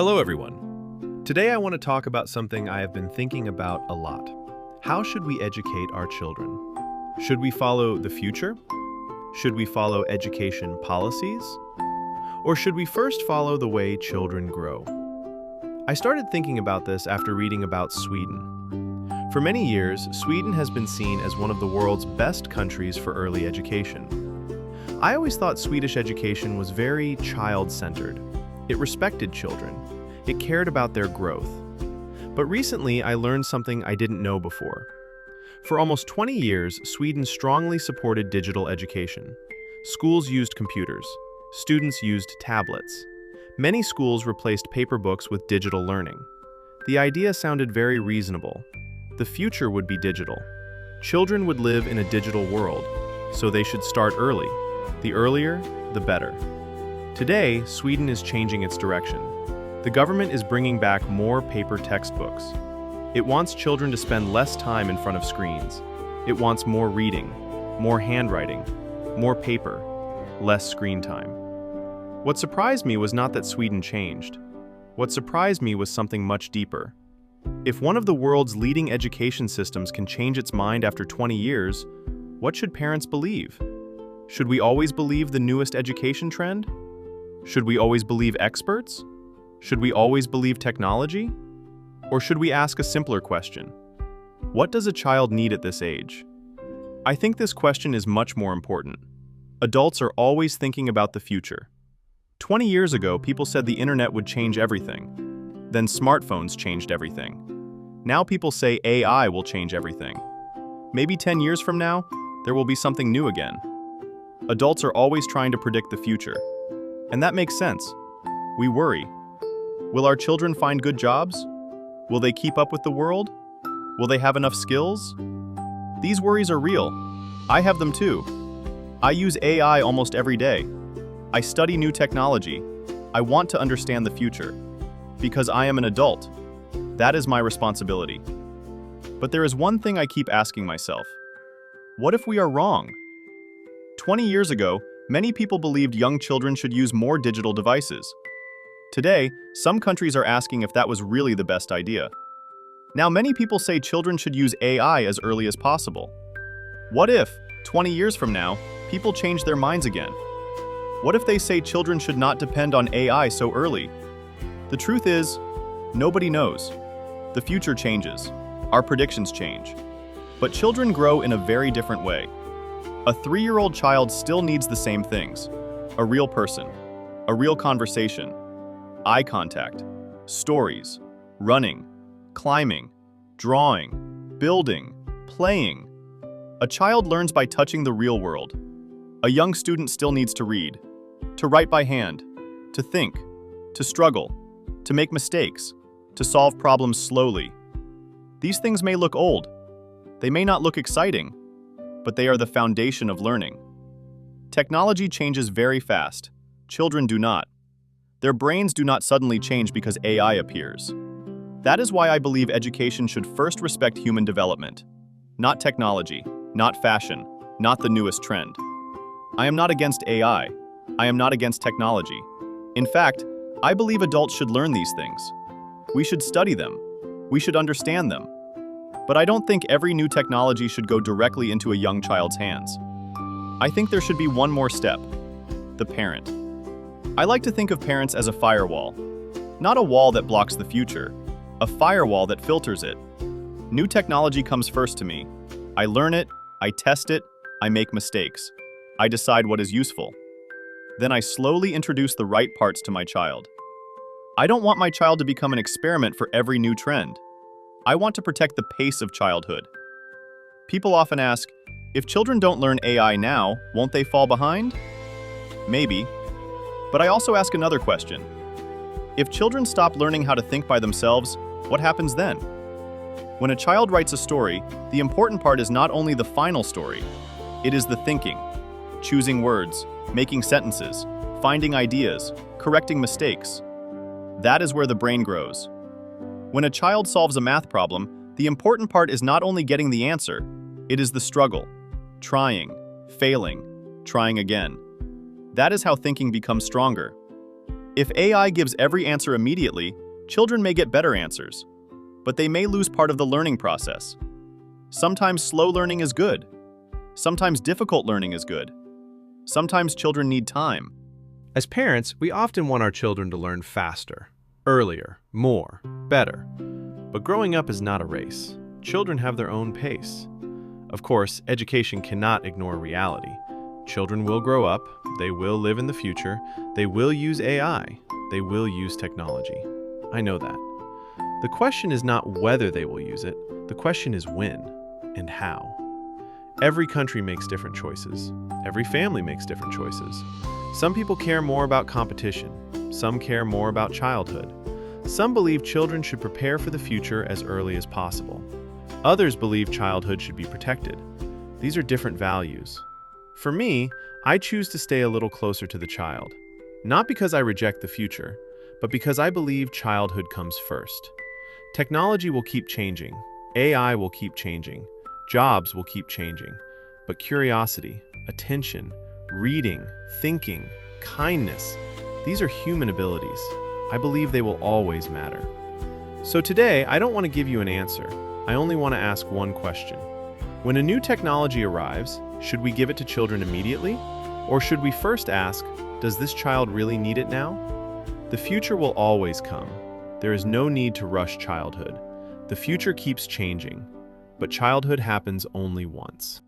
Hello, everyone. Today I want to talk about something I have been thinking about a lot. How should we educate our children? Should we follow the future? Should we follow education policies? Or should we first follow the way children grow? I started thinking about this after reading about Sweden. For many years, Sweden has been seen as one of the world's best countries for early education. I always thought Swedish education was very child-centered. It respected children. It cared about their growth. But recently, I learned something I didn't know before. For almost 20 years, Sweden strongly supported digital education. Schools used computers. Students used tablets. Many schools replaced paper books with digital learning. The idea sounded very reasonable. The future would be digital. Children would live in a digital world, so they should start early. The earlier, the better. Today, Sweden is changing its direction. The government is bringing back more paper textbooks. It wants children to spend less time in front of screens. It wants more reading, more handwriting, more paper, less screen time. What surprised me was not that Sweden changed. What surprised me was something much deeper. If one of the world's leading education systems can change its mind after 20 years, what should parents believe? Should we always believe the newest education trend? Should we always believe experts? Should we always believe technology? Or should we ask a simpler question? What does a child need at this age? I think this question is much more important. Adults are always thinking about the future. 20 years ago, people said the internet would change everything. Then smartphones changed everything. Now people say AI will change everything. Maybe 10 years from now, there will be something new again. Adults are always trying to predict the future. And that makes sense. We worry. Will our children find good jobs? Will they keep up with the world? Will they have enough skills? These worries are real. I have them too. I use AI almost every day. I study new technology. I want to understand the future. Because I am an adult. That is my responsibility. But there is one thing I keep asking myself. What if we are wrong? 20 years ago, many people believed young children should use more digital devices. Today, some countries are asking if that was really the best idea. Now many people say children should use AI as early as possible. What if, 20 years from now, people change their minds again? What if they say children should not depend on AI so early? The truth is, nobody knows. The future changes. Our predictions change. But children grow in a very different way. A 3-year-old child still needs the same things. A real person, a real conversation, eye contact, stories, running, climbing, drawing, building, playing. A child learns by touching the real world. A young student still needs to read, to write by hand, to think, to struggle, to make mistakes, to solve problems slowly. These things may look old. They may not look exciting, but they are the foundation of learning. Technology changes very fast. Children do not. Their brains do not suddenly change because AI appears. That is why I believe education should first respect human development. Not technology, not fashion, not the newest trend. I am not against AI. I am not against technology. In fact, I believe adults should learn these things. We should study them. We should understand them. But I don't think every new technology should go directly into a young child's hands. I think there should be one more step: the parent. I like to think of parents as a firewall. Not a wall that blocks the future, a firewall that filters it. New technology comes first to me. I learn it, I test it, I make mistakes. I decide what is useful. Then I slowly introduce the right parts to my child. I don't want my child to become an experiment for every new trend. I want to protect the pace of childhood. People often ask, if children don't learn AI now, won't they fall behind? Maybe. But I also ask another question. If children stop learning how to think by themselves, what happens then? When a child writes a story, the important part is not only the final story. It is the thinking, choosing words, making sentences, finding ideas, correcting mistakes. That is where the brain grows. When a child solves a math problem, the important part is not only getting the answer, it is the struggle, trying, failing, trying again. That is how thinking becomes stronger. If AI gives every answer immediately, children may get better answers, but they may lose part of the learning process. Sometimes slow learning is good. Sometimes difficult learning is good. Sometimes children need time. As parents, we often want our children to learn faster, earlier, more, better. But growing up is not a race. Children have their own pace. Of course, education cannot ignore reality. Children will grow up, they will live in the future, they will use AI, they will use technology. I know that. The question is not whether they will use it, the question is when and how. Every country makes different choices. Every family makes different choices. Some people care more about competition. Some care more about childhood. Some believe children should prepare for the future as early as possible. Others believe childhood should be protected. These are different values. For me, I choose to stay a little closer to the child. Not because I reject the future, but because I believe childhood comes first. Technology will keep changing. AI will keep changing. Jobs will keep changing. But curiosity, attention, reading, thinking, kindness, these are human abilities. I believe they will always matter. So today, I don't want to give you an answer. I only want to ask one question. When a new technology arrives, should we give it to children immediately? Or should we first ask, does this child really need it now? The future will always come. There is no need to rush childhood. The future keeps changing, but childhood happens only once.